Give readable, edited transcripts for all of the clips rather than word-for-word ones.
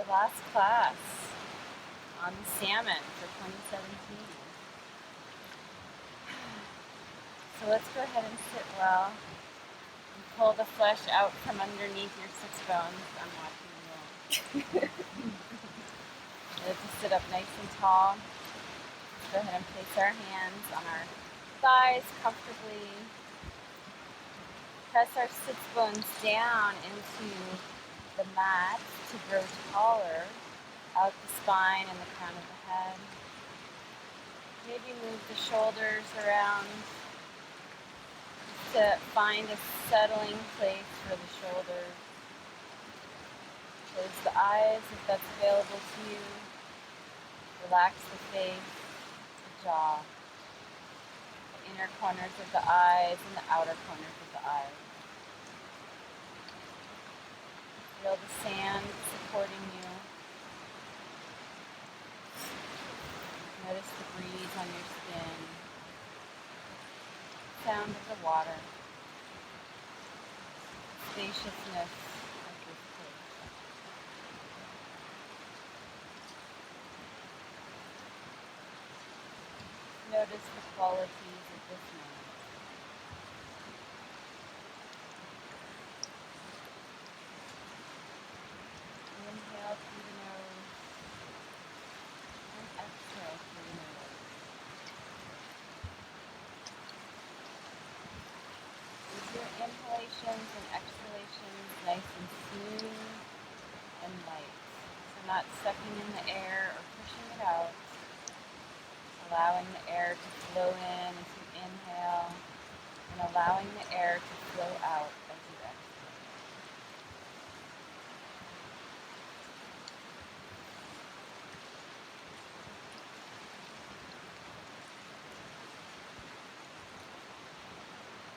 the last class on the salmon for 2017. So let's go ahead and sit well and pull the flesh out from underneath your sits bones. I'm watching you. Let's just sit up nice and tall. Let's go ahead and place our hands on our thighs comfortably. Press our sits bones down into the mat to grow taller, out the spine and the crown of the head. Maybe move the shoulders around to find a settling place for the shoulders. Close the eyes if that's available to you. Relax the face, the jaw, the inner corners of the eyes and the outer corners of the eyes. Feel the sand supporting you. Notice the breeze on your skin. Sound of the water. Spaciousness of this place. Notice the qualities of this moment. Inhale through the nose and exhale through the nose. Is your inhalations and exhalations nice and smooth and light? So not sucking in the air or pushing it out. Allowing the air to flow in as you inhale and allowing the air to flow out as you exhale.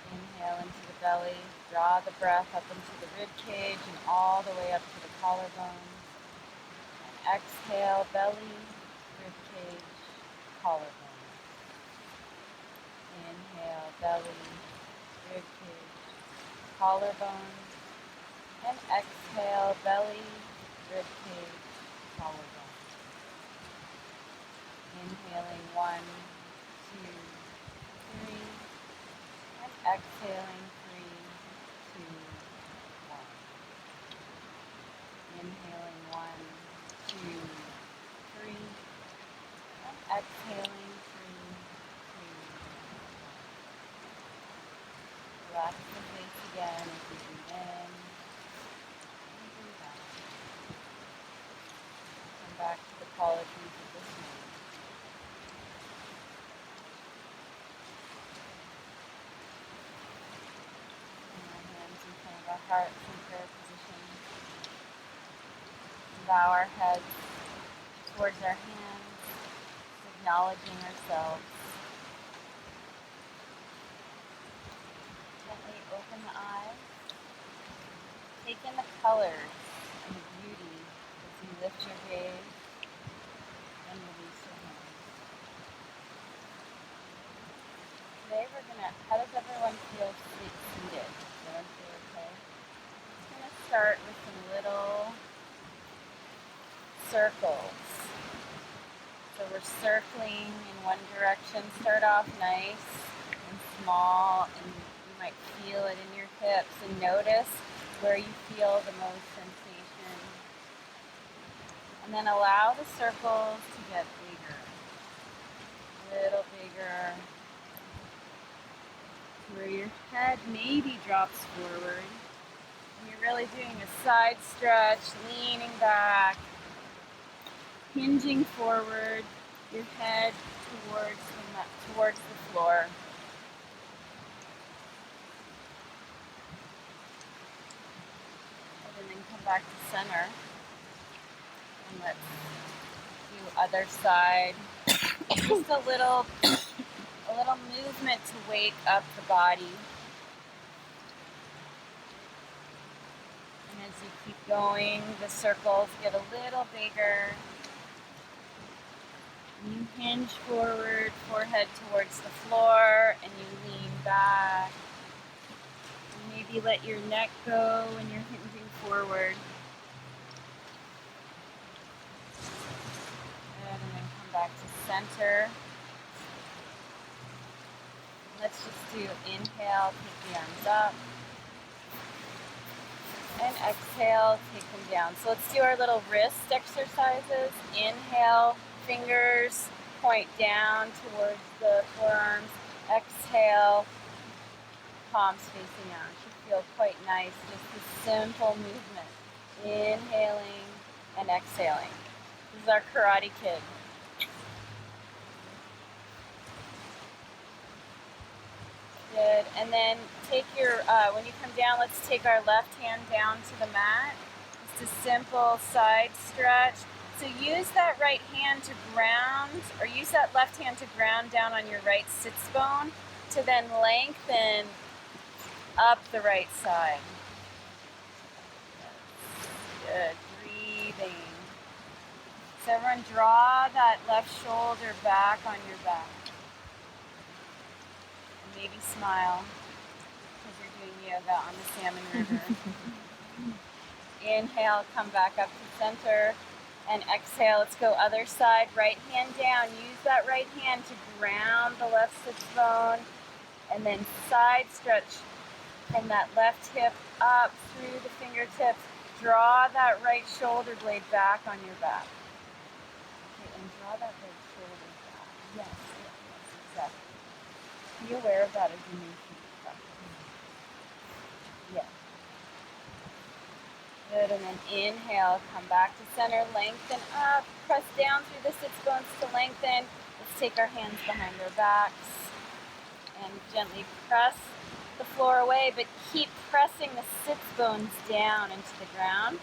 Inhale into the belly, draw the breath up into the rib cage and all the way up to the collarbones. And exhale, belly, rib cage, collarbone. Inhale, belly, rib cage, collarbone. And exhale, belly, rib cage, collarbone. Inhaling 1, 2, 3. And exhaling 3, 2, 1. Inhaling 1, 2, 3. And exhaling 3, 2, 1. Relax the face again as you breathe in and breathe out. Come back to the qualities of this moment. Bring our hands in front of our hearts in prayer position. Bow our heads towards our hands, acknowledging ourselves. Gently open the eyes. Take in the colors and the beauty as you lift your gaze and release your hands. Today how does everyone feel seated? Everyone feel okay? I'm just going to start with some little circles. So we're circling in one direction. Start off nice and small, and you might feel it in your hips, and notice where you feel the most sensation. And then allow the circles to get bigger, a little bigger, where your head maybe drops forward. And you're really doing a side stretch, leaning back, hinging forward, your head towards the floor. And then come back to center. And let's do other side. Just a little movement to wake up the body. And as you keep going, the circles get a little bigger. You hinge forward, forehead towards the floor, and you lean back. And maybe let your neck go when you're hinging forward. come back to center. Let's just do inhale, take the arms up. And exhale, take them down. So let's do our little wrist exercises. Inhale, fingers point down towards the forearms. Exhale, palms facing out. It should feel quite nice. Just a simple movement. Inhaling and exhaling. This is our Karate Kid. Good. And then take your, when you come down, let's take our left hand down to the mat. Just a simple side stretch. So use that right hand to ground, or use that left hand to ground down on your right sits bone to then lengthen up the right side. Good. Breathing. So everyone draw that left shoulder back on your back. Maybe smile because you're doing yoga on the Salmon River. Inhale, come back up to center, and exhale. Let's go other side. Right hand down. Use that right hand to ground the left sits bone, and then side stretch from that left hip up through the fingertips. Draw that right shoulder blade back on your back. Okay, and draw that right shoulder back. Yes, exactly. Be aware of that as you move through the practice. Yeah. Good, and then inhale, come back to center, lengthen up, press down through the sits bones to lengthen. Let's take our hands behind our backs and gently press the floor away, but keep pressing the sits bones down into the ground.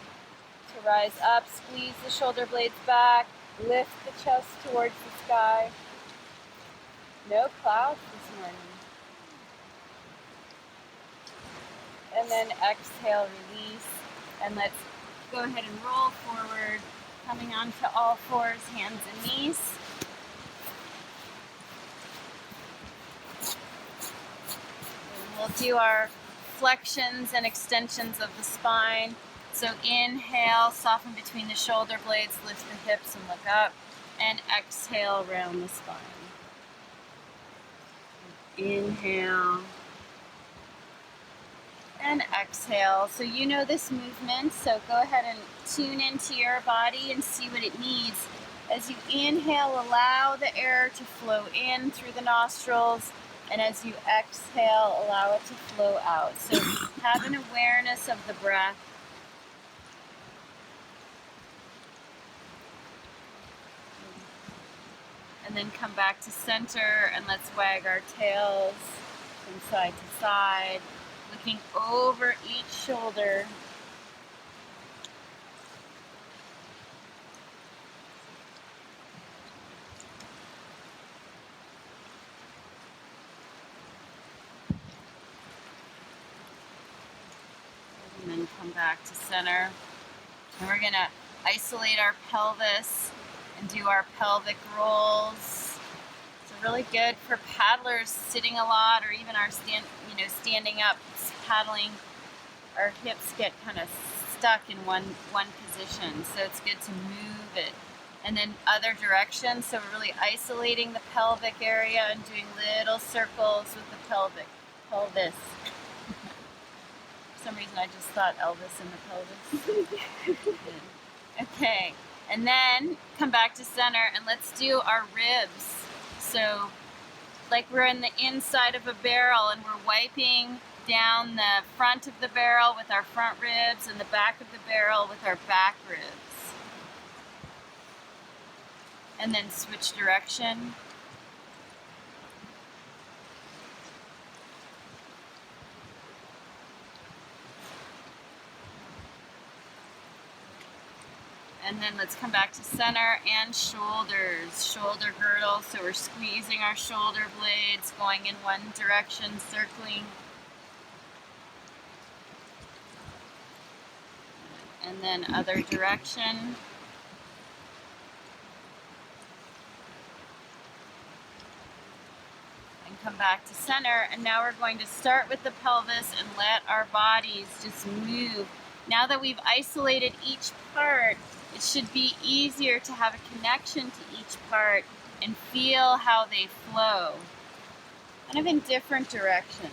To rise up, squeeze the shoulder blades back, lift the chest towards the sky. No clouds this morning. And then exhale, release. And let's go ahead and roll forward, coming onto all fours, hands and knees. And we'll do our flexions and extensions of the spine. So inhale, soften between the shoulder blades, lift the hips and look up. And exhale, round the spine. Inhale and exhale. So you know this movement, so go ahead and tune into your body and see what it needs. As you inhale, allow the air to flow in through the nostrils, and as you exhale, allow it to flow out. So have an awareness of the breath. And then come back to center, and let's wag our tails from side to side, looking over each shoulder. And then come back to center. And we're gonna isolate our pelvis and do our pelvic rolls. It's really good for paddlers sitting a lot, or even our standing up, paddling. Our hips get kind of stuck in one position, so it's good to move it. And then other directions, so we're really isolating the pelvic area and doing little circles with the pelvis. For some reason I just thought Elvis in the pelvis. Okay, and then come back to center and let's do our ribs. So like we're in the inside of a barrel and we're wiping down the front of the barrel with our front ribs and the back of the barrel with our back ribs. And then switch direction. And then let's come back to center and shoulders, shoulder girdle. So we're squeezing our shoulder blades, going in one direction, circling. And then other direction. And come back to center. And now we're going to start with the pelvis and let our bodies just move. Now that we've isolated each part, It should be easier to have a connection to each part and feel how they flow, kind of in different directions.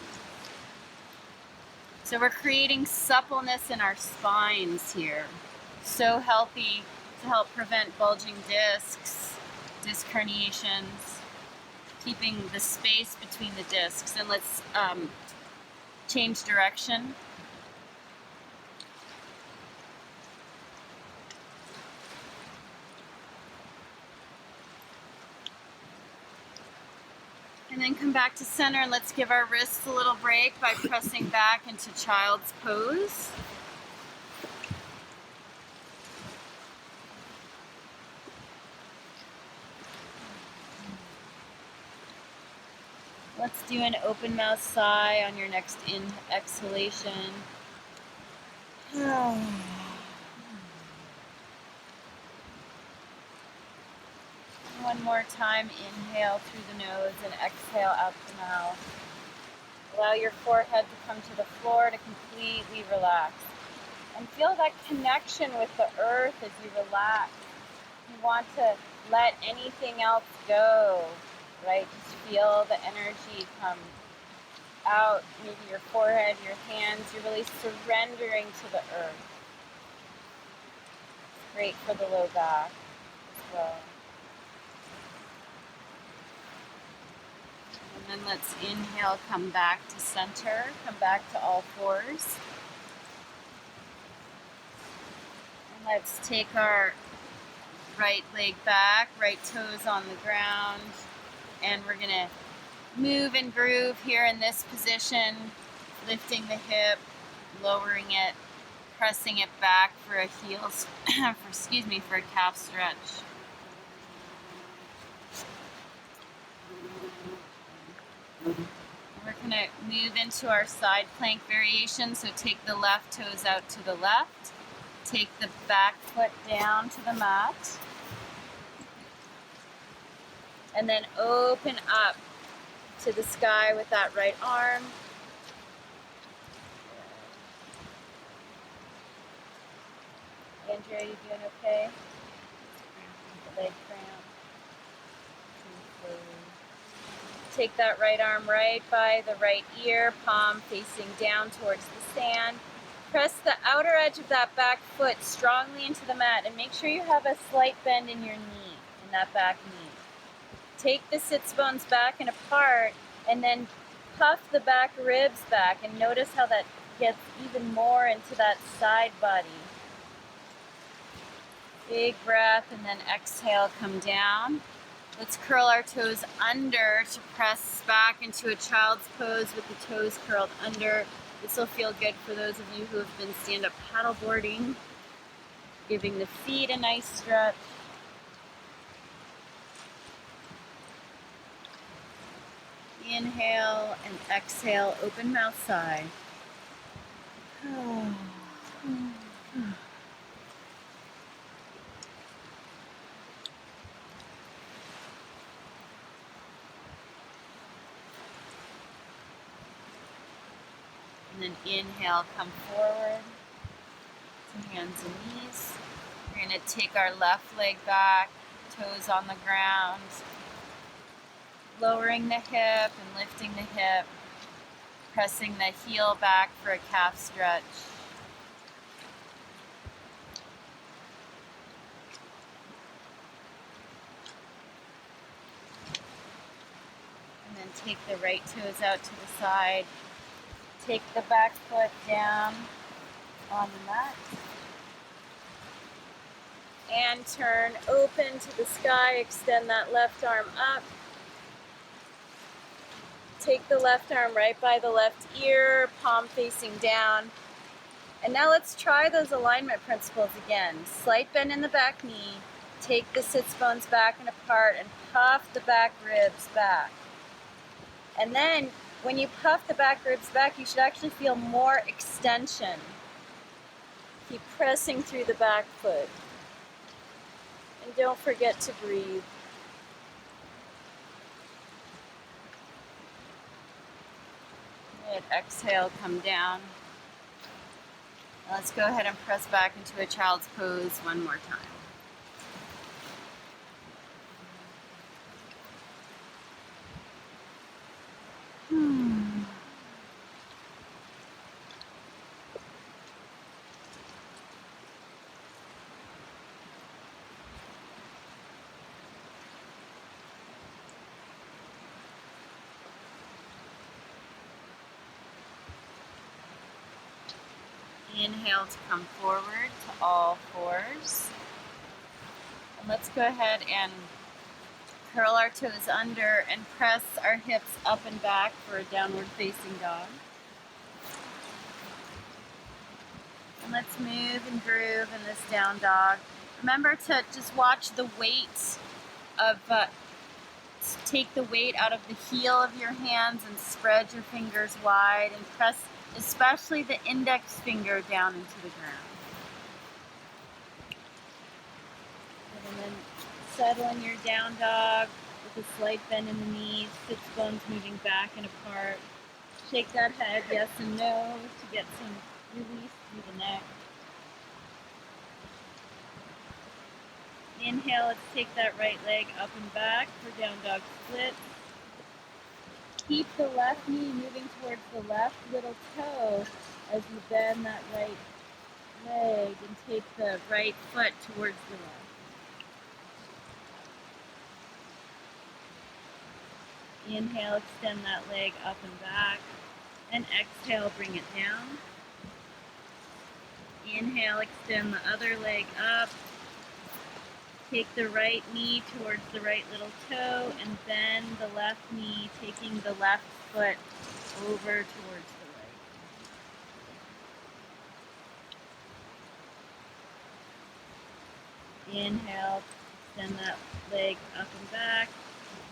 So we're creating suppleness in our spines here. So healthy to help prevent bulging discs, disc herniations, keeping the space between the discs. And let's change direction. And then come back to center, and let's give our wrists a little break by pressing back into child's pose. Let's do an open mouth sigh on your next exhalation. One more time, inhale through the nose and exhale out the mouth. Allow your forehead to come to the floor to completely relax. And feel that connection with the earth as you relax. You want to let anything else go, right? Just feel the energy come out, maybe your forehead, your hands. You're really surrendering to the earth. It's great for the low back as well. And then let's inhale, come back to center, come back to all fours. And let's take our right leg back, right toes on the ground. And we're gonna move and groove here in this position, lifting the hip, lowering it, pressing it back for a for a calf stretch. We're going to move into our side plank variation, so take the left toes out to the left, take the back foot down to the mat, and then open up to the sky with that right arm. Andrea, you doing okay? The leg cramp. Take that right arm right by the right ear, palm facing down towards the sand. Press the outer edge of that back foot strongly into the mat and make sure you have a slight bend in your knee, in that back knee. Take the sits bones back and apart and then puff the back ribs back and notice how that gets even more into that side body. Big breath and then exhale, come down. Let's curl our toes under to press back into a child's pose with the toes curled under. This will feel good for those of you who have been stand-up paddleboarding. Giving the feet a nice stretch. Inhale and exhale, open mouth sigh. And then inhale, come forward to hands and knees. We're going to take our left leg back, toes on the ground, lowering the hip and lifting the hip, pressing the heel back for a calf stretch. And then take the right toes out to the side. Take the back foot down on the mat. And turn open to the sky. Extend that left arm up. Take the left arm right by the left ear, palm facing down. And now let's try those alignment principles again. Slight bend in the back knee. Take the sits bones back and apart and puff the back ribs back. And then when you puff the back ribs back, you should actually feel more extension. Keep pressing through the back foot. And don't forget to breathe. Good. Exhale, come down. Let's go ahead and press back into a child's pose one more time. Inhale to come forward to all fours. And let's go ahead and curl our toes under and press our hips up and back for a downward facing dog. And let's move and groove in this down dog. Remember to just watch the weight of, take the weight out of the heel of your hands and spread your fingers wide and press especially the index finger down into the ground. And then settle in your down dog with a slight bend in the knees, sits bones moving back and apart. Shake that head, yes and no, to get some release through the neck. Inhale, let's take that right leg up and back for down dog split. Keep the left knee moving towards the left little toe as you bend that right leg and take the right foot towards the left. Inhale, extend that leg up and back, and exhale, bring it down. Inhale, extend the other leg up. Take the right knee towards the right little toe and bend the left knee, taking the left foot over towards the right. Inhale, extend that leg up and back,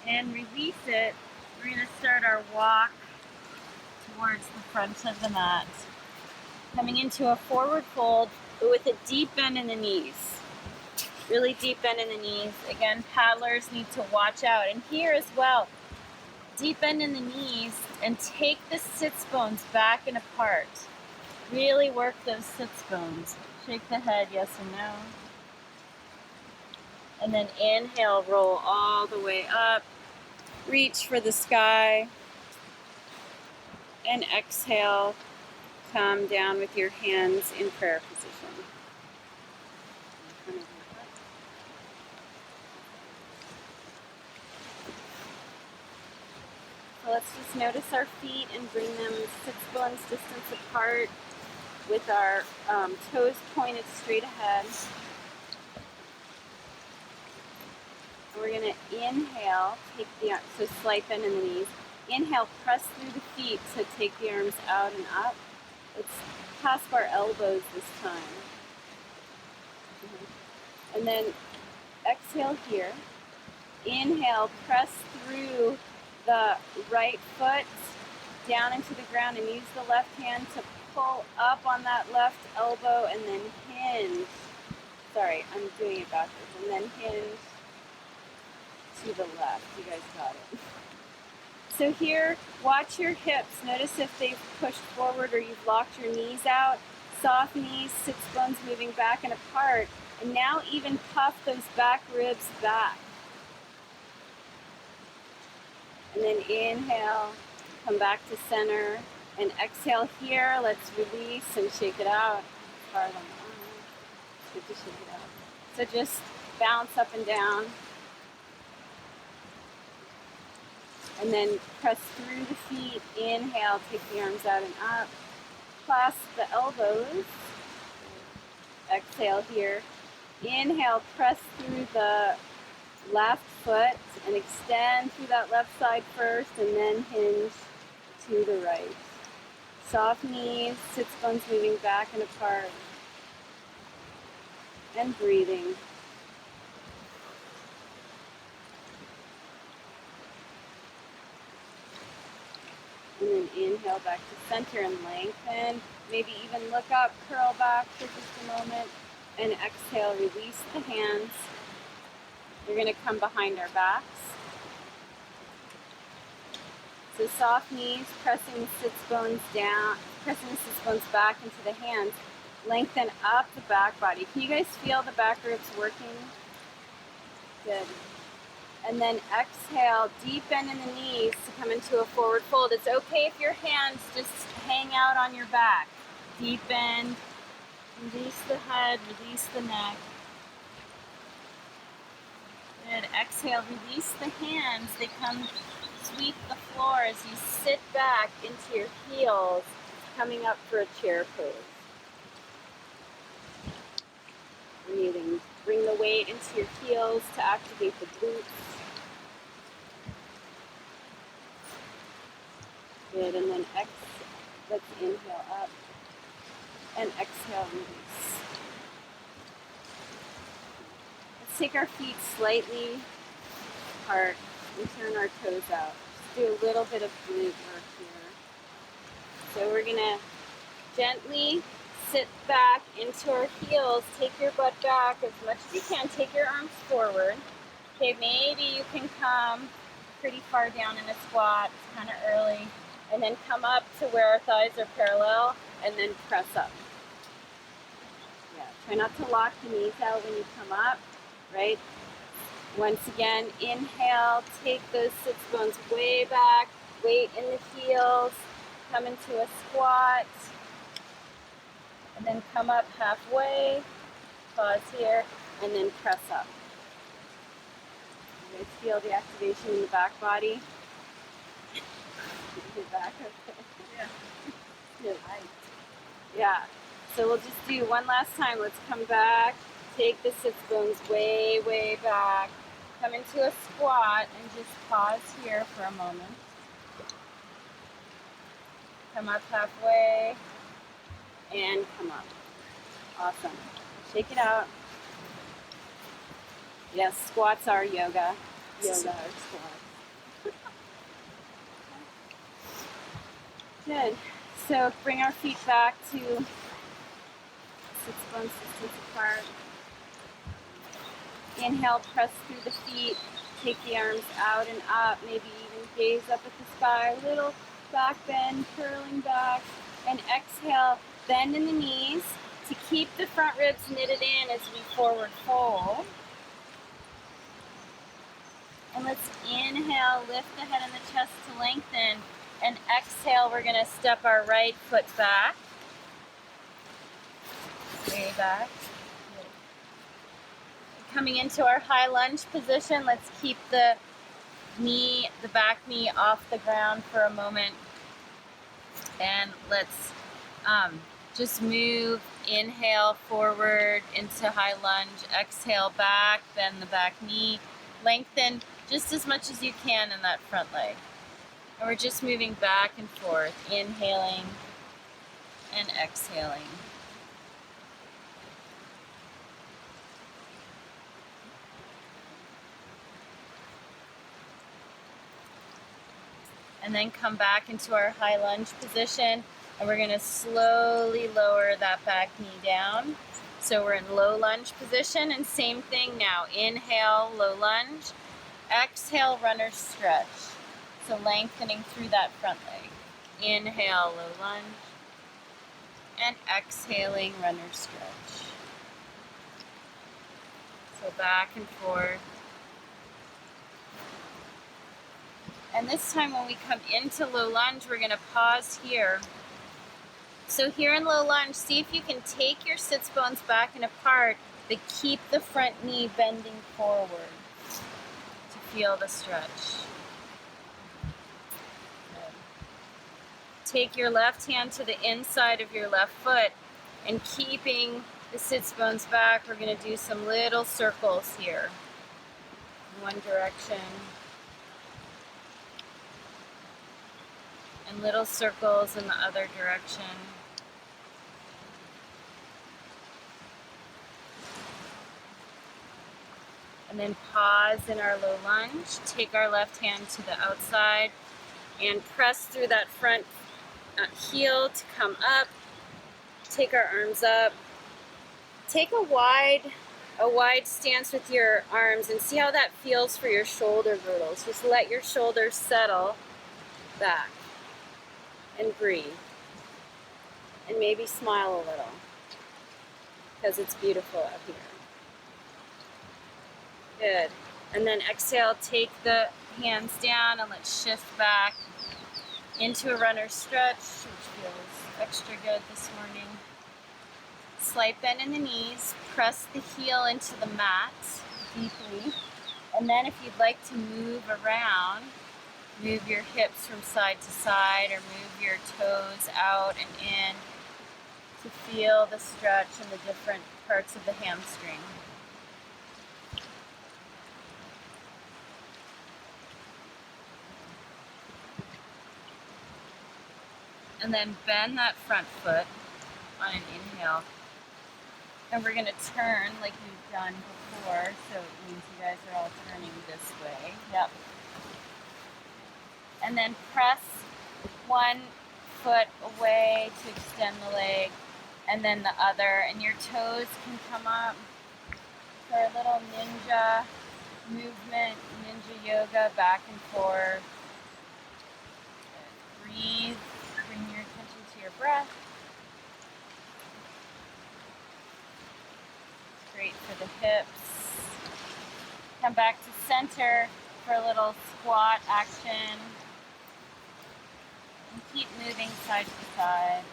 and release it. We're going to start our walk towards the front of the mat. Coming into a forward fold, but with a deep bend in the knees. Really deep bend in the knees. Again, paddlers need to watch out. And here as well, deep bend in the knees and take the sits bones back and apart. Really work those sits bones. Shake the head, yes and no. And then inhale, roll all the way up. Reach for the sky. And exhale, come down with your hands in prayer position. So let's just notice our feet and bring them sits bones distance apart with our toes pointed straight ahead. And we're going to inhale, take the arms, so slight bend in the knees. Inhale, press through the feet, so take the arms out and up. Let's clasp our elbows this time. And then exhale here. Inhale, press through the right foot down into the ground and use the left hand to pull up on that left elbow and then hinge. Sorry, I'm doing it backwards. And then hinge to the left. You guys got it. So here, watch your hips. Notice if they've pushed forward or you've locked your knees out. Soft knees, sits bones moving back and apart. And now even puff those back ribs back. And then inhale, come back to center, and exhale here. Let's release and shake it out. It's hard on the arm. It's good to shake it out. So just bounce up and down. And then press through the feet. Inhale, take the arms out and up. Clasp the elbows. Exhale here. Inhale, press through the left foot and extend through that left side first and then hinge to the right. Soft knees, sits bones moving back and apart. And breathing. And then inhale back to center and lengthen. Maybe even look up, curl back for just a moment. And exhale, release the hands. We're going to come behind our backs. So soft knees, pressing the sits bones down, pressing the sits bones back into the hands. Lengthen up the back body. Can you guys feel the back ribs working? Good. And then exhale, deep bend in the knees to come into a forward fold. It's okay if your hands just hang out on your back. Deep bend, release the head, release the neck. Good. Exhale, release the hands. They come sweep the floor as you sit back into your heels, coming up for a chair pose. Breathing. Bring the weight into your heels to activate the glutes. Good, and then let's inhale up and exhale, release. Let's take our feet slightly apart and turn our toes out. Just do a little bit of glute work here. So we're gonna gently sit back into our heels, take your butt back as much as you can, take your arms forward. Okay, maybe you can come pretty far down in a squat, it's kind of early, and then come up to where our thighs are parallel, and then press up. Yeah, try not to lock the knees out when you come up, right? Once again, inhale, take those sits bones way back, weight in the heels, come into a squat, and then come up halfway, pause here, and then press up. You guys feel the activation in the back body? Your back, okay. Yeah. Good. Yeah. So we'll just do one last time. Let's come back, take the sits bones way, way back, come into a squat, and just pause here for a moment. Come up halfway, and come up. Awesome. Shake it out. Yes, squats are yoga. Yoga are squats. Good. So bring our feet back to sits bones distance apart. Inhale, press through the feet. Take the arms out and up. Maybe even gaze up at the sky. Little back bend, curling back. And exhale, bend in the knees to keep the front ribs knitted in as we forward fold. And let's inhale, lift the head and the chest to lengthen. And exhale, we're gonna step our right foot back. Way back. Coming into our high lunge position, let's keep the back knee off the ground for a moment. And let's just move, inhale forward into high lunge, exhale back, bend the back knee, lengthen just as much as you can in that front leg. And we're just moving back and forth, inhaling and exhaling. And then come back into our high lunge position, and we're going to slowly lower that back knee down. So we're in low lunge position, and same thing now. Inhale, low lunge. Exhale, runner's stretch. So lengthening through that front leg. Inhale, low lunge. And exhaling, runner's stretch. So back and forth. And this time when we come into low lunge, we're going to pause here. So here in low lunge, see if you can take your sits bones back and apart, but keep the front knee bending forward to feel the stretch. Good. Take your left hand to the inside of your left foot, and keeping the sits bones back, we're going to do some little circles here. In one direction. And little circles in the other direction. And then pause in our low lunge. Take our left hand to the outside and press through that front heel to come up. Take our arms up. Take a wide stance with your arms and see how that feels for your shoulder girdles. Just let your shoulders settle back. And breathe. And maybe smile a little. because it's beautiful out here. Good. And then exhale, take the hands down and let's shift back into a runner's stretch, which feels extra good this morning. Slight bend in the knees, press the heel into the mat deeply. And then if you'd like to move around, move your hips from side to side or move your toes out and in to feel the stretch in the different parts of the hamstring. And then bend that front foot on an inhale. And we're going to turn like we've done before, so it means you guys are all turning this way. Yep. And then press one foot away to extend the leg, and then the other, and your toes can come up for a little ninja movement, ninja yoga, back and forth. Breathe, bring your attention to your breath. Great for the hips. Come back to center for a little squat action. And keep moving side to side.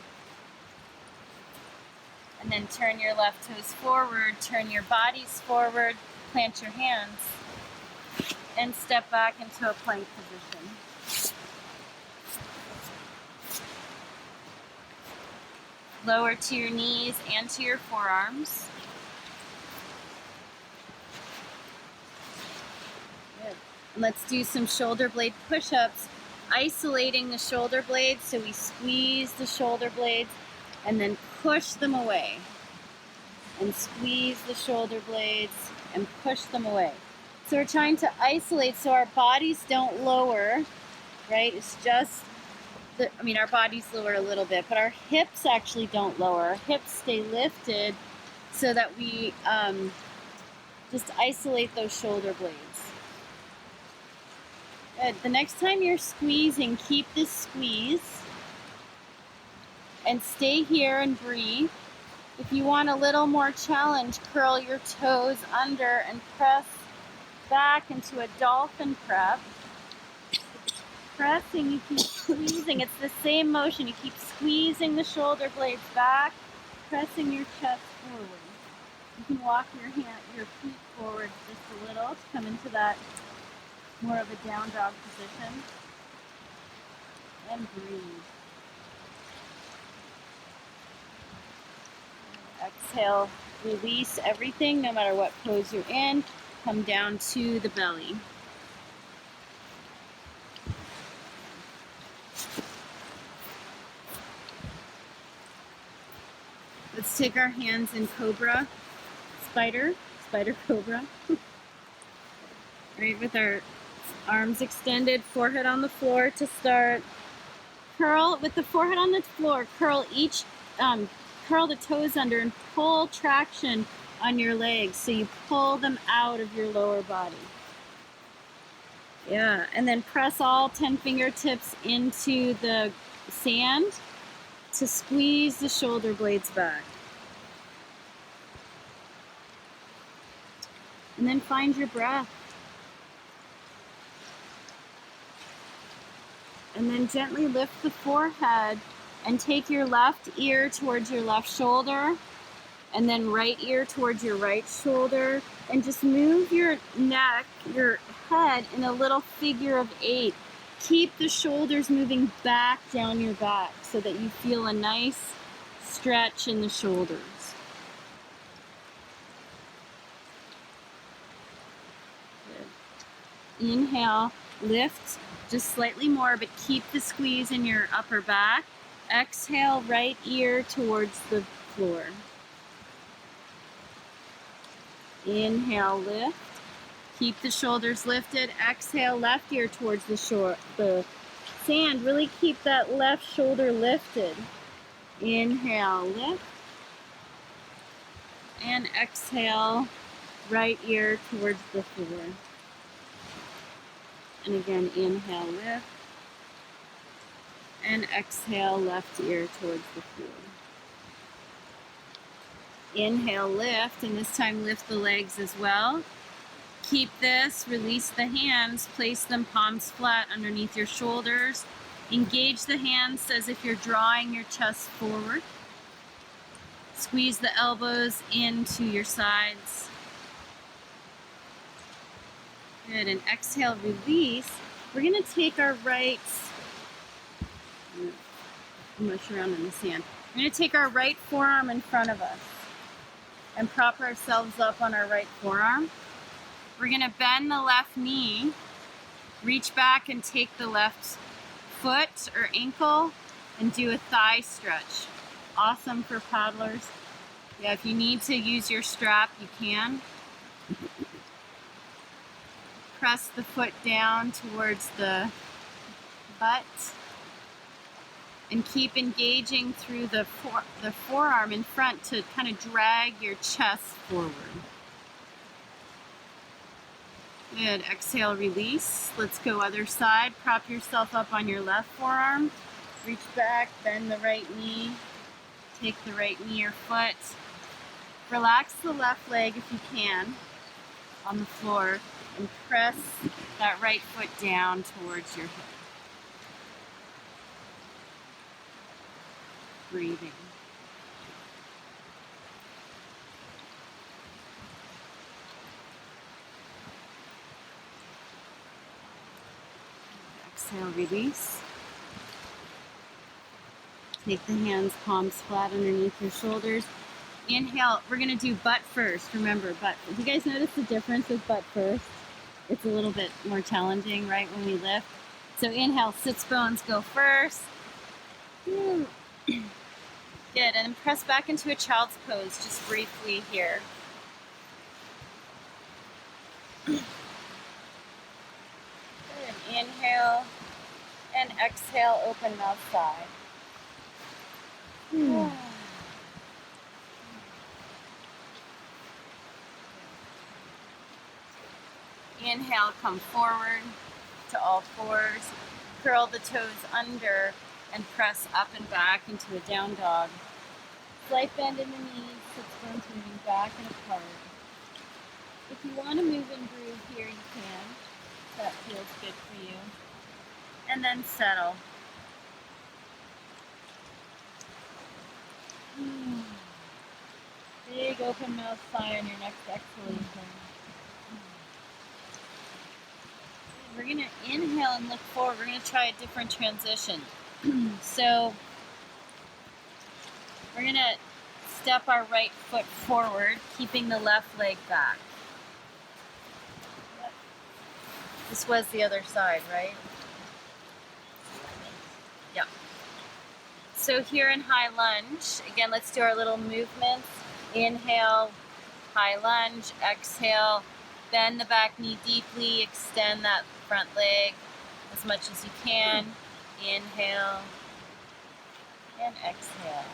And then turn your left toes forward, turn your bodies forward, plant your hands, and step back into a plank position. Lower to your knees and to your forearms. Good. And let's do some shoulder blade push-ups, isolating the shoulder blades, so we squeeze the shoulder blades and then push them away. And squeeze the shoulder blades and push them away. So we're trying to isolate so our bodies don't lower, right? It's just, our bodies lower a little bit, but our hips actually don't lower. Our hips stay lifted so that we just isolate those shoulder blades. Good. The next time you're squeezing, keep this squeeze and stay here and breathe. If you want a little more challenge, curl your toes under and press back into a dolphin prep. Pressing, you keep squeezing. It's the same motion. You keep squeezing the shoulder blades back, pressing your chest forward. You can walk your feet forward just a little to come into that more of a down dog position. And breathe. Exhale, release everything, no matter what pose you're in. Come down to the belly. Let's take our hands in cobra, spider cobra. Right, with our arms extended, forehead on the floor to start. Curl with the forehead on the floor, curl the toes under and pull traction on your legs, so you pull them out of your lower body. Yeah, and then press all 10 fingertips into the sand to squeeze the shoulder blades back. And then find your breath. And then gently lift the forehead and take your left ear towards your left shoulder, and then right ear towards your right shoulder, and just move your neck, your head in a little figure of 8. Keep the shoulders moving back down your back so that you feel a nice stretch in the shoulders. Good. Inhale, lift just slightly more, but keep the squeeze in your upper back. Exhale, right ear towards the floor. Inhale, lift. Keep the shoulders lifted. Exhale, left ear towards the sand. Really keep that left shoulder lifted. Inhale, lift. And exhale, right ear towards the floor. And again, inhale, lift. And exhale, left ear towards the floor. Inhale, lift, and this time lift the legs as well. Keep this, release the hands, place them palms flat underneath your shoulders. Engage the hands as if you're drawing your chest forward. Squeeze the elbows into your sides. Good, and exhale, release. We're gonna take our right, mush around in the sand. We're gonna take our right forearm in front of us and prop ourselves up on our right forearm. We're gonna bend the left knee, reach back and take the left foot or ankle and do a thigh stretch. Awesome for paddlers. Yeah, if you need to use your strap, you can. Press the foot down towards the butt and keep engaging through the forearm in front to kind of drag your chest forward. Good, exhale, release. Let's go other side. Prop yourself up on your left forearm. Reach back, bend the right knee. Take the right knee or foot. Relax the left leg if you can on the floor and press that right foot down towards your hip. Breathing. Exhale, release. Take the hands, palms flat underneath your shoulders. Inhale, we're gonna do butt first. Remember, butt. Do you guys notice the difference with butt first? It's a little bit more challenging, right, when we lift. So inhale, sits bones go first. Good, and then press back into a child's pose just briefly here. Good, inhale and exhale, open mouth side. Inhale, come forward to all fours. Curl the toes under and press up and back into a down dog. Slight bend in the knees, sits bones moving back and apart. If you want to move and groove here, you can. That feels good for you. And then settle. Big open mouth sigh on your next exhalation. We're going to inhale and look forward. We're going to try a different transition. So we're going to step our right foot forward, keeping the left leg back. This was the other side, right? Yep. So here in high lunge, again, let's do our little movements. Inhale, high lunge, exhale, bend the back knee deeply, extend that front leg as much as you can. Inhale and exhale.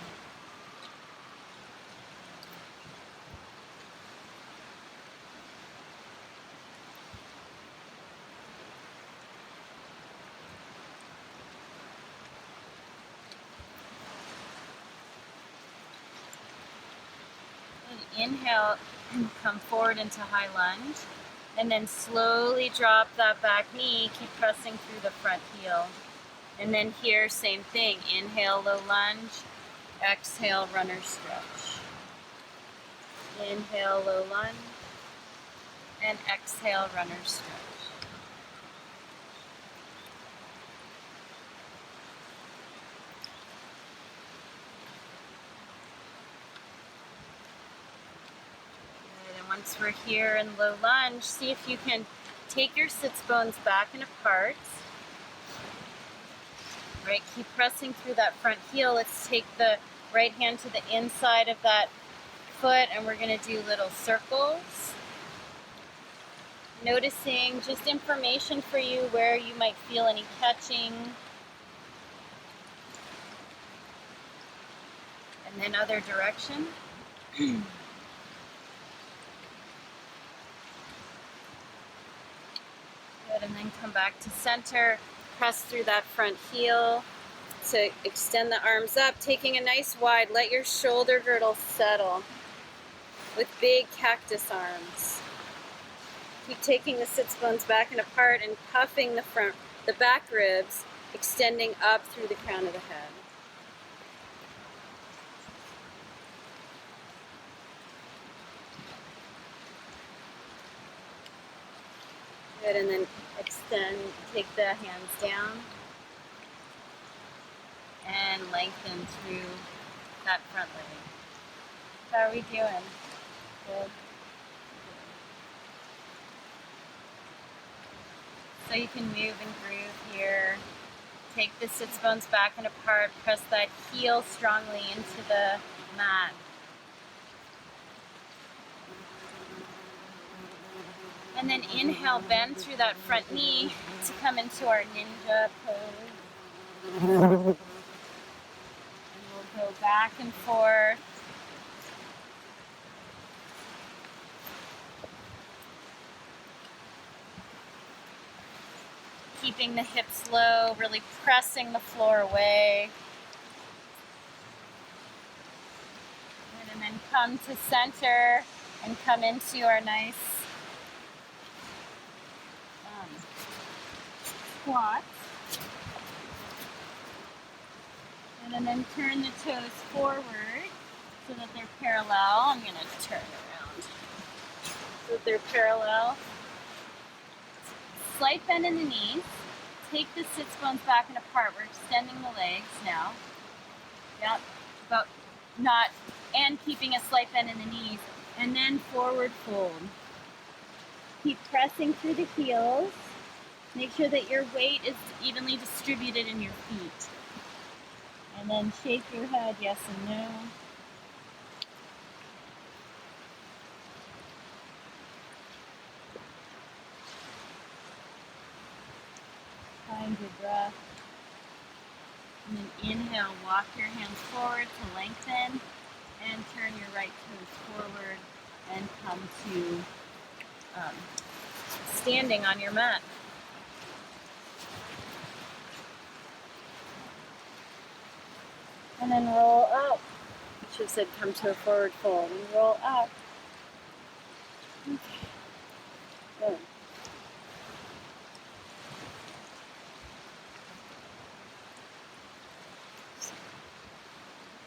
Inhale, come forward into high lunge, and then slowly drop that back knee, keep pressing through the front heel. And then here, same thing, inhale, low lunge, exhale, runner stretch. Inhale, low lunge, and exhale, runner stretch. Once we're here in low lunge, see if you can take your sits bones back and apart. Right, keep pressing through that front heel. Let's take the right hand to the inside of that foot and we're going to do little circles. Noticing just information for you where you might feel any catching. And then other direction. And then come back to center, press through that front heel to extend the arms up, taking a nice wide, let your shoulder girdle settle. with big cactus arms. Keep taking the sits bones back and apart and puffing the back ribs, extending up through the crown of the head. Good, and then extend, take the hands down and lengthen through that front leg. How are we doing? Good. So you can move and groove here. Take the sits bones back and apart, press that heel strongly into the mat. And then inhale, bend through that front knee to come into our ninja pose. And we'll go back and forth. Keeping the hips low, really pressing the floor away. And then come to center and come into our nice squat. And then turn the toes forward so that they're parallel. I'm going to turn around so that they're parallel. Slight bend in the knees. Take the sits bones back and apart. We're extending the legs now. Yep, but not, and keeping a slight bend in the knees. And then forward fold. Keep pressing through the heels. Make sure that your weight is evenly distributed in your feet. And then shake your head yes and no. Find your breath. And then inhale, walk your hands forward to lengthen and turn your right toes forward and come to standing on your mat. And then roll up. I should have said come to a forward fold and roll up. Okay. Good.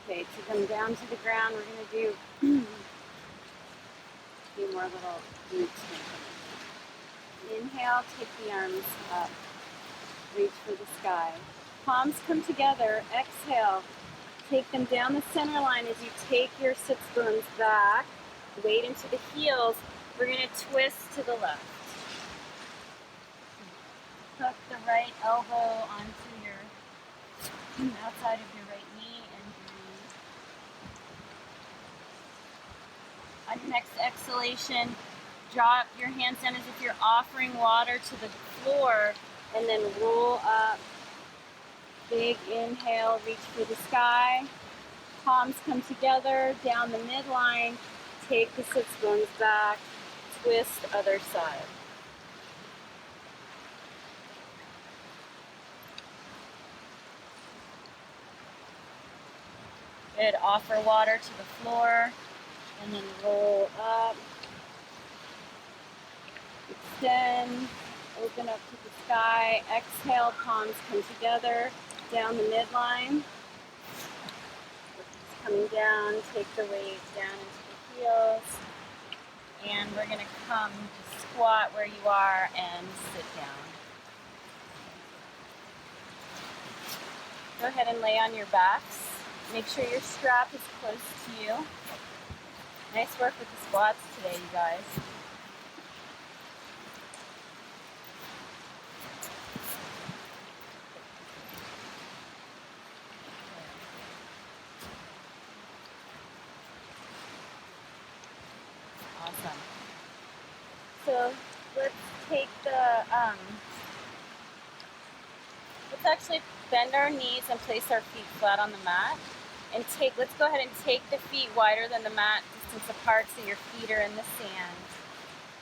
Okay, to come down to the ground, we're going to do a few more little glute strengthening. Inhale, take the arms up. Reach for the sky. Palms come together. Exhale. Take them down the center line as you take your sits bones back. Weight into the heels. We're going to twist to the left. Tuck the right elbow onto your outside of your right knee and breathe. On your next exhalation, drop your hands down as if you're offering water to the floor and then roll up. Big inhale, reach for the sky. Palms come together, down the midline. Take the sits bones back. Twist other side. Good. Offer water to the floor and then roll up. Extend. Open up to the sky. Exhale, palms come together. Down the midline. Coming down, take the weight down into the heels. And we're going to come to squat where you are and sit down. Go ahead and lay on your backs. Make sure your strap is close to you. Nice work with the squats today, you guys. Awesome. So let's take let's actually bend our knees and place our feet flat on the mat. And let's go ahead and take the feet wider than the mat distance apart so your feet are in the sand.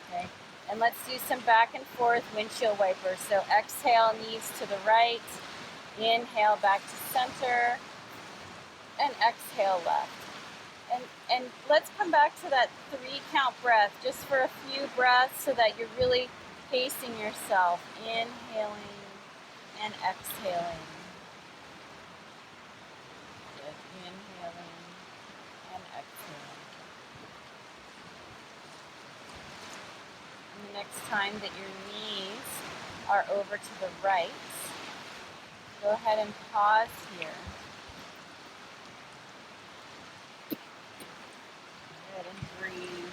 Okay. And let's do some back and forth windshield wipers. So exhale, knees to the right. Inhale, back to center. And exhale, left. And let's come back to that 3 count breath just for a few breaths so that you're really pacing yourself. Inhaling and exhaling. Good. Inhaling and exhaling. And the next time that your knees are over to the right, go ahead and pause here. Good, and breathe.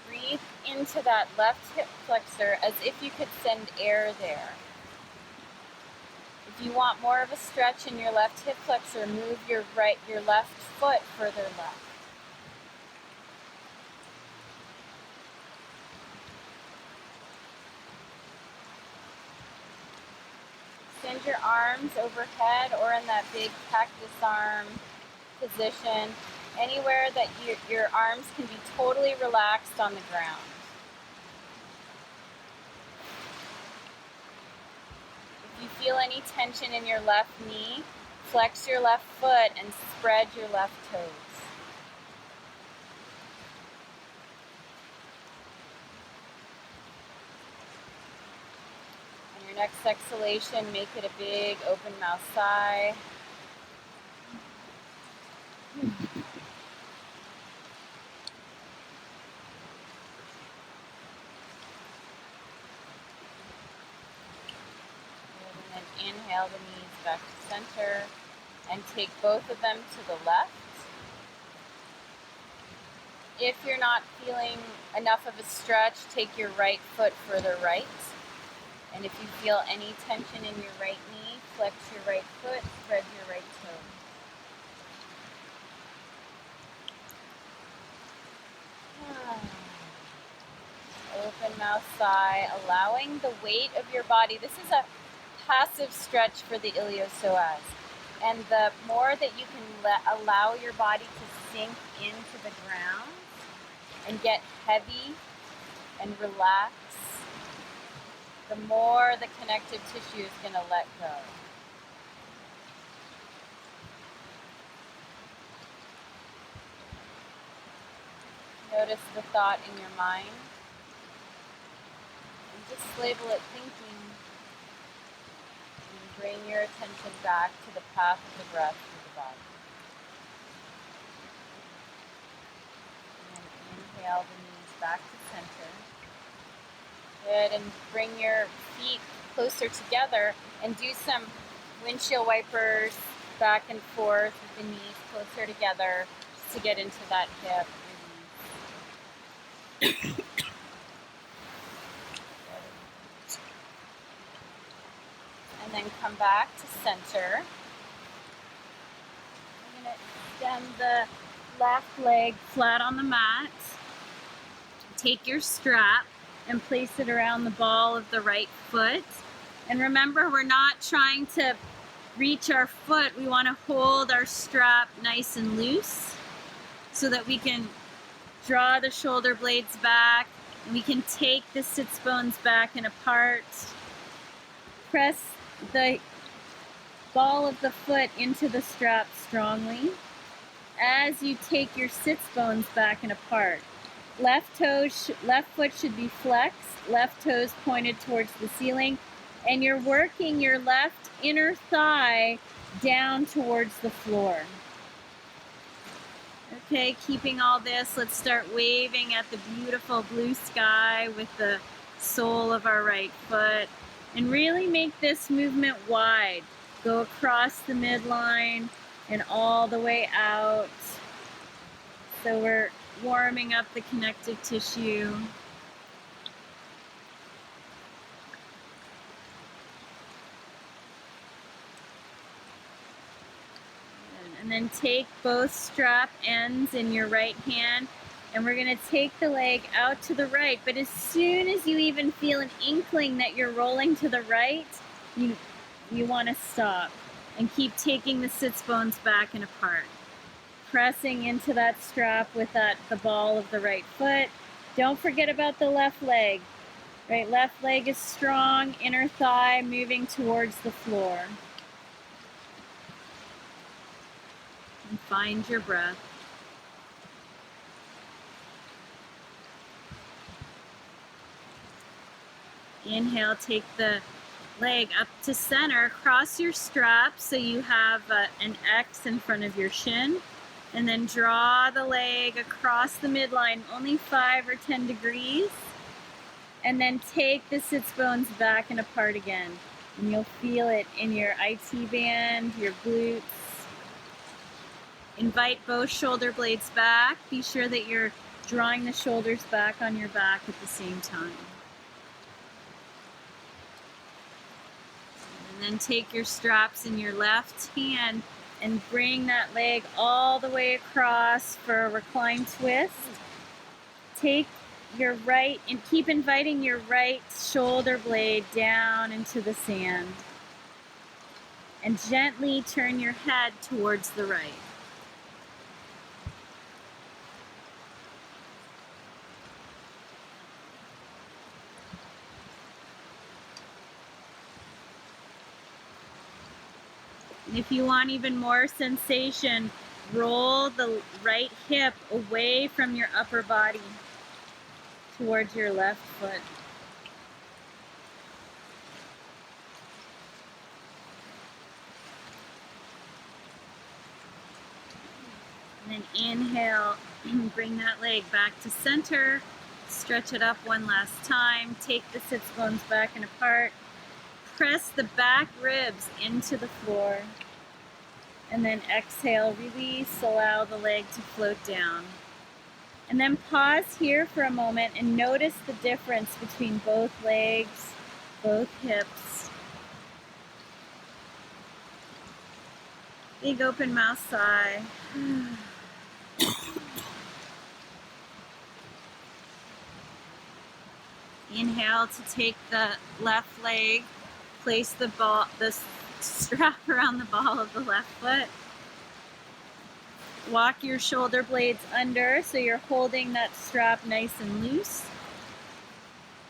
Breathe into that left hip flexor as if you could send air there. If you want more of a stretch in your left hip flexor, move your left foot further left. Send your arms overhead or in that big cactus arm position, anywhere that your arms can be totally relaxed on the ground. If you feel any tension in your left knee, flex your left foot and spread your left toes. On your next exhalation, make it a big open mouth sigh. Inhale the knees back to center and take both of them to the left. If you're not feeling enough of a stretch, take your right foot further right. And if you feel any tension in your right knee, flex your right foot, spread your right toe. Open mouth sigh, allowing the weight of your body. This is a passive stretch for the iliopsoas. And the more that you can allow your body to sink into the ground and get heavy and relax, the more the connective tissue is going to let go. Notice the thought in your mind. And just label it thinking. And bring your attention back to the path of the breath through the body. And then inhale the knees back to center. Good, and bring your feet closer together and do some windshield wipers back and forth with the knees closer together just to get into that hip release. And then come back to center. You're going to extend the left leg flat on the mat. Take your strap and place it around the ball of the right foot. And remember, we're not trying to reach our foot. We want to hold our strap nice and loose so that we can draw the shoulder blades back and we can take the sits bones back and apart. Press the ball of the foot into the strap strongly as you take your sits bones back and apart. Left foot should be flexed, left toes pointed towards the ceiling, and you're working your left inner thigh down towards the floor. Okay, keeping all this, let's start waving at the beautiful blue sky with the sole of our right foot. And really make this movement wide. Go across the midline and all the way out. So we're warming up the connective tissue. And then take both strap ends in your right hand, and we're going to take the leg out to the right. But as soon as you even feel an inkling that you're rolling to the right, you want to stop and keep taking the sits bones back and apart. Pressing into that strap with the ball of the right foot. Don't forget about the left leg. Right, left leg is strong, inner thigh moving towards the floor. And find your breath. Inhale, take the leg up to center, cross your strap so you have an X in front of your shin, and then draw the leg across the midline, only 5 or 10 degrees, and then take the sits bones back and apart again. And you'll feel it in your IT band, your glutes. Invite both shoulder blades back. Be sure that you're drawing the shoulders back on your back at the same time. And then take your straps in your left hand and bring that leg all the way across for a recline twist. Take your right and keep inviting your right shoulder blade down into the sand. And gently turn your head towards the right. And if you want even more sensation, roll the right hip away from your upper body towards your left foot. And then inhale, bring that leg back to center, stretch it up one last time, take the sits bones back and apart, press the back ribs into the floor, and then exhale, release, allow the leg to float down. And then pause here for a moment and notice the difference between both legs, both hips. Big open mouth sigh. Inhale to take the left leg, place the strap around the ball of the left foot. Walk your shoulder blades under so you're holding that strap nice and loose.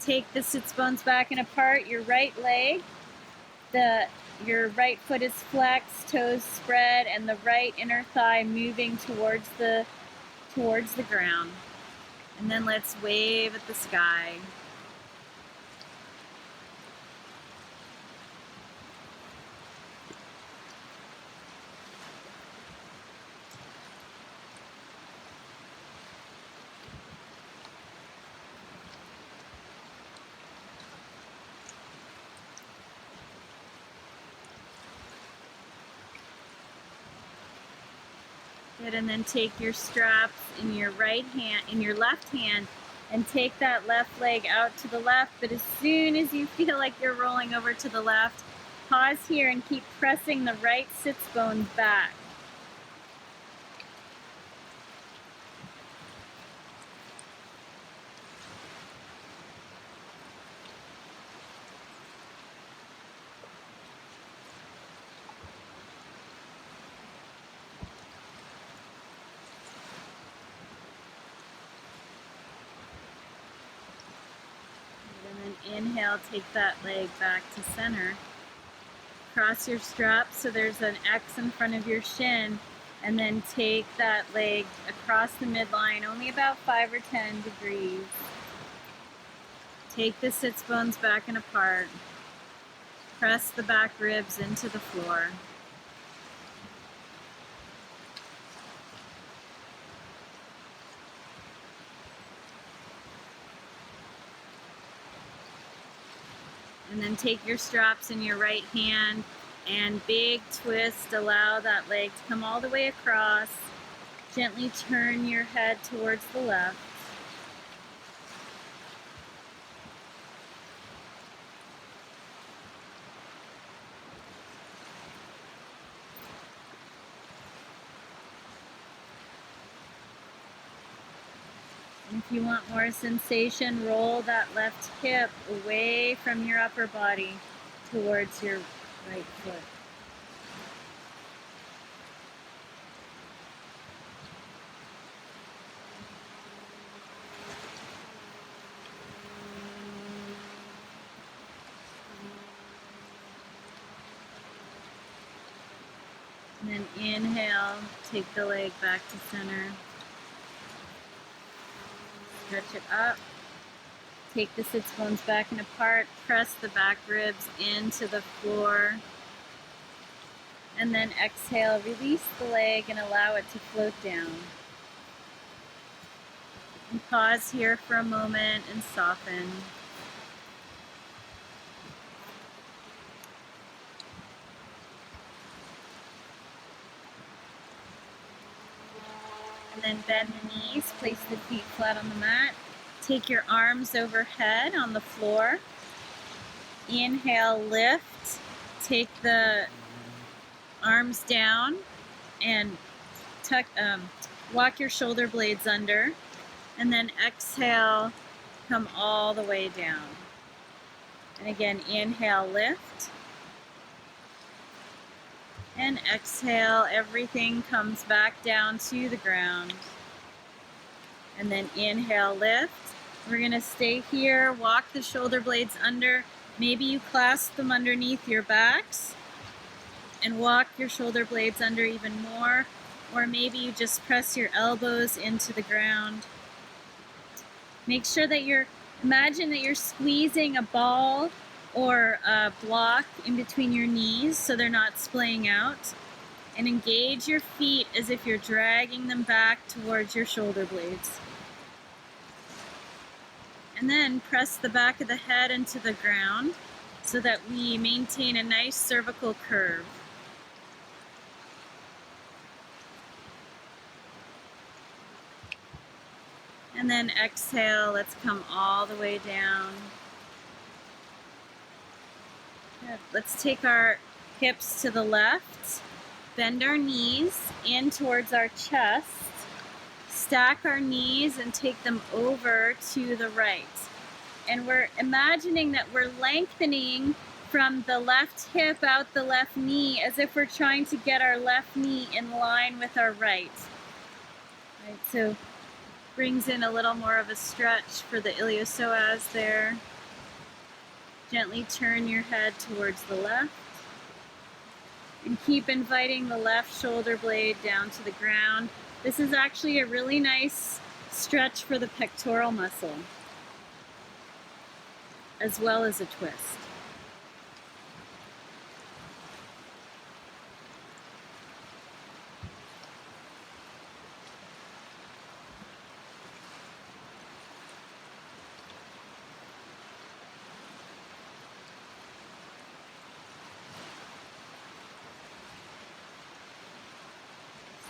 Take the sits bones back and apart, your right leg. Your right foot is flexed, toes spread, and the right inner thigh moving towards the ground. And then let's wave at the sky. Good, and then take your straps in your left hand, and take that left leg out to the left. But as soon as you feel like you're rolling over to the left, pause here and keep pressing the right sits bones back. Inhale, take that leg back to center. Cross your straps so there's an X in front of your shin, and then take that leg across the midline, only about 5 or 10 degrees. Take the sits bones back and apart. Press the back ribs into the floor. And then take your straps in your right hand and big twist. Allow that leg to come all the way across. Gently turn your head towards the left. And if you want more sensation, roll that left hip away from your upper body towards your right foot. And then inhale, take the leg back to center. Stretch it up. take the sits bones back and apart, press the back ribs into the floor, and then exhale, release the leg and allow it to float down. And pause here for a moment and soften. And then bend the knees, place the feet flat on the mat. Take your arms overhead on the floor. Inhale, lift. Take the arms down and walk your shoulder blades under. And then exhale, come all the way down. And again, inhale, lift. And exhale, everything comes back down to the ground. And then inhale, lift. We're gonna stay here, walk the shoulder blades under. Maybe you clasp them underneath your backs and walk your shoulder blades under even more. Or maybe you just press your elbows into the ground. Make sure that imagine that you're squeezing a ball or a block in between your knees so they're not splaying out. And engage your feet as if you're dragging them back towards your shoulder blades. And then press the back of the head into the ground so that we maintain a nice cervical curve. And then exhale, let's come all the way down. Good. Let's take our hips to the left, bend our knees in towards our chest, stack our knees and take them over to the right. And we're imagining that we're lengthening from the left hip out the left knee as if we're trying to get our left knee in line with our right. Right, so brings in a little more of a stretch for the iliopsoas there. Gently turn your head towards the left. And keep inviting the left shoulder blade down to the ground. This is actually a really nice stretch for the pectoral muscle, as well as a twist.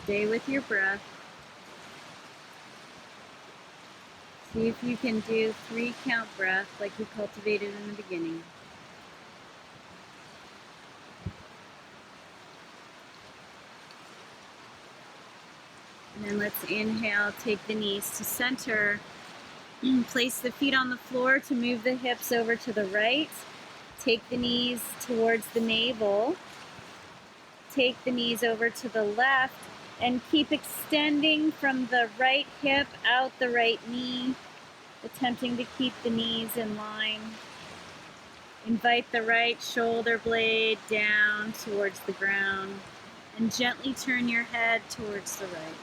Stay with your breath. See if you can do 3 count breath like you cultivated in the beginning. And then let's inhale, take the knees to center. Place the feet on the floor to move the hips over to the right. Take the knees towards the navel. Take the knees over to the left and keep extending from the right hip out the right knee, attempting to keep the knees in line. Invite the right shoulder blade down towards the ground and gently turn your head towards the right.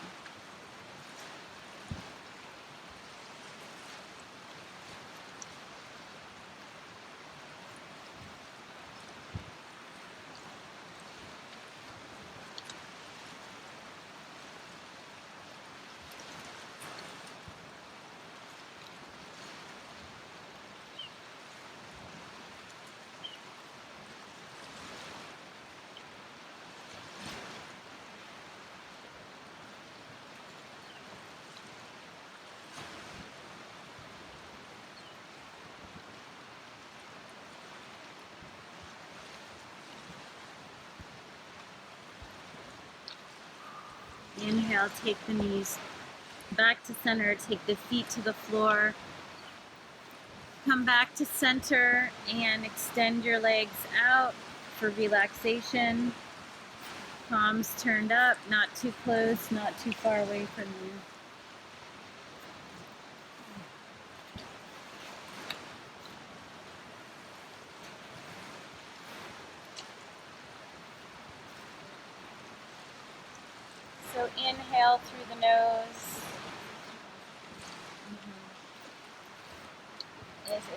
Inhale, take the knees back to center, take the feet to the floor. Come back to center and extend your legs out for relaxation. Palms turned up, not too close, not too far away from you. So inhale through the nose.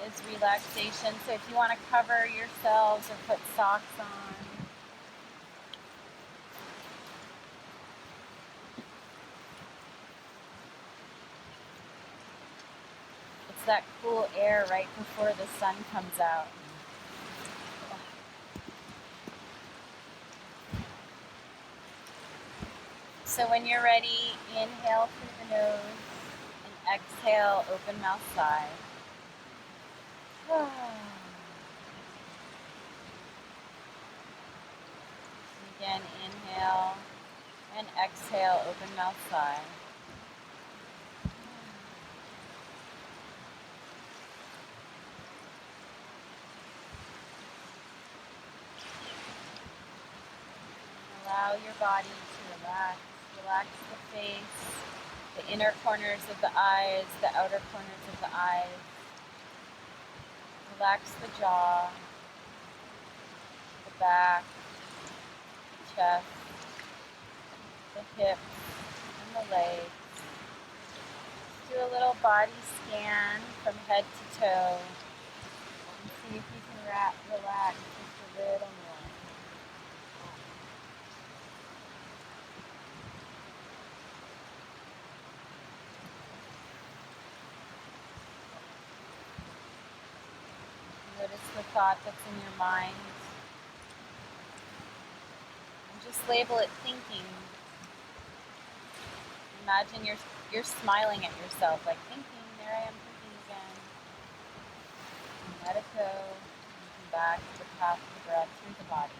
is relaxation. So if you want to cover yourselves or put socks on, it's that cool air right before the sun comes out. So when you're ready, inhale through the nose and exhale, open mouth sigh. Again, inhale and exhale, open mouth sigh. Allow your body to relax. Relax the face, the inner corners of the eyes, the outer corners of the eyes. Relax the jaw, the back, the chest, the hips, and the legs. Do a little body scan from head to toe and see if you can relax just a little more. Notice the thought that's in your mind and just label it thinking. Imagine you're smiling at yourself, like thinking, there I am thinking again. And let it go and come back to the path of the breath through the body.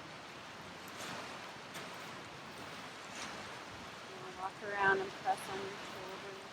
And walk around and press on your shoulders.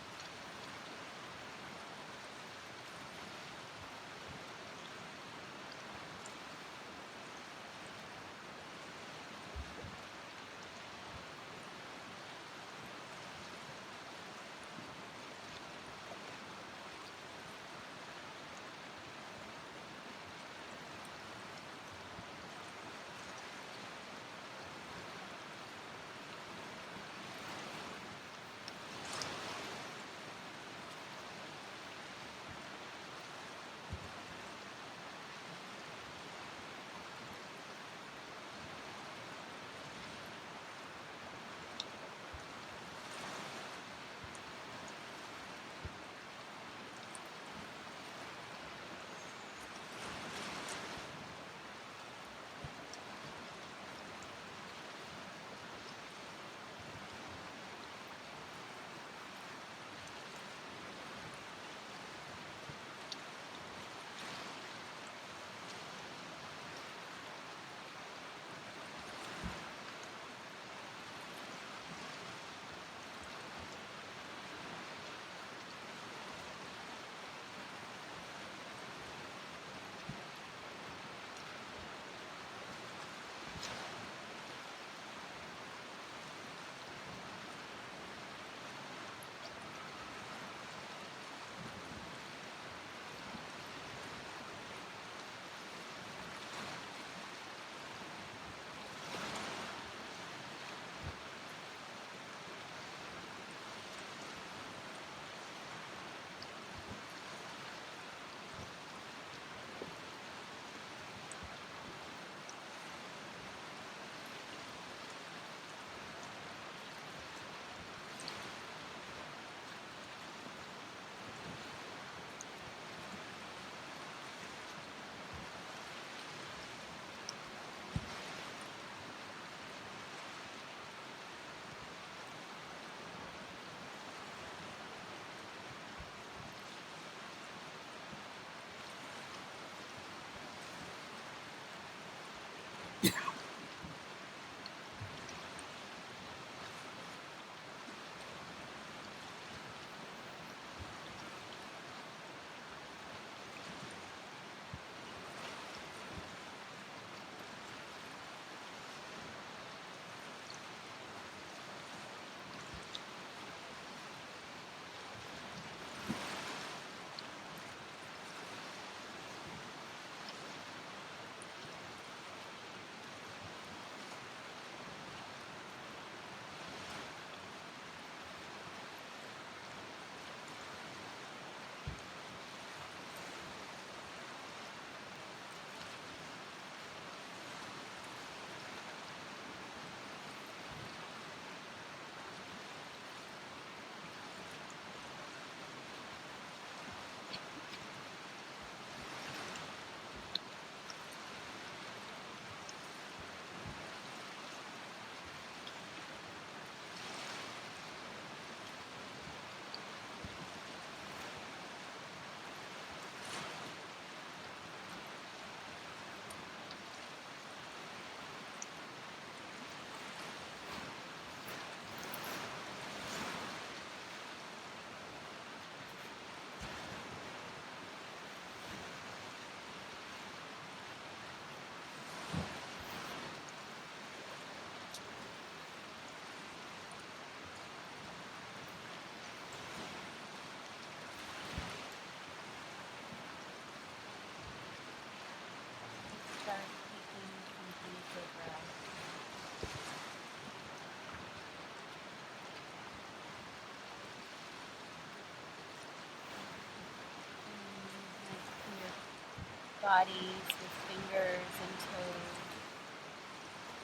bodies with fingers and toes,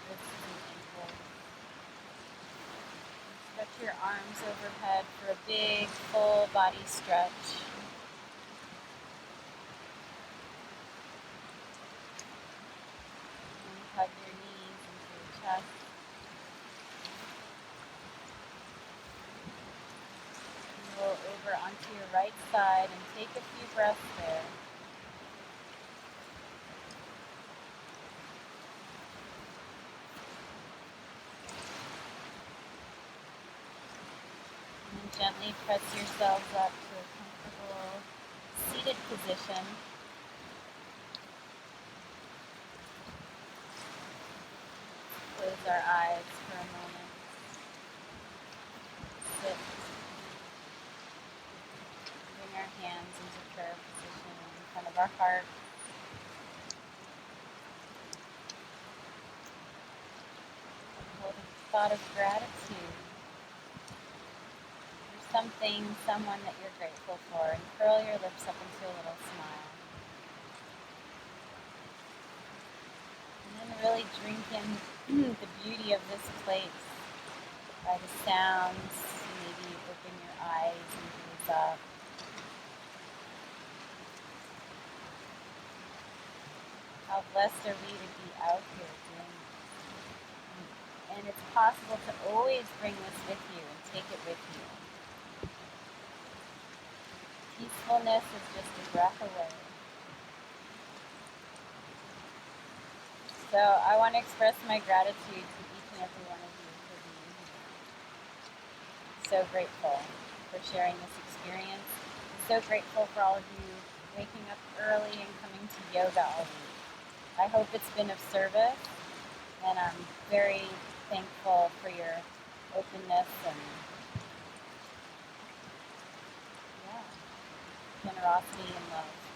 wrists and ankles. Stretch your arms overhead for a big, full body stretch. And hug your knees into your chest. And roll over onto your right side and take a few breaths there. And gently press yourselves up to a comfortable seated position. Close our eyes for a moment. Sit. Bring our hands into prayer position in front of our heart. Hold a thought of gratitude. Something, someone that you're grateful for, and curl your lips up into a little smile. And then really drink in the beauty of this place by the sounds. Maybe open your eyes and gaze up. How blessed are we to be out here doing this. And it's possible to always bring this with you and take it with you. Peacefulness is just a breath away. So I want to express my gratitude to each and every one of you for being here. So grateful for sharing this experience. I'm so grateful for all of you waking up early and coming to yoga all week. I hope it's been of service, and I'm very thankful for your openness and generosity and love.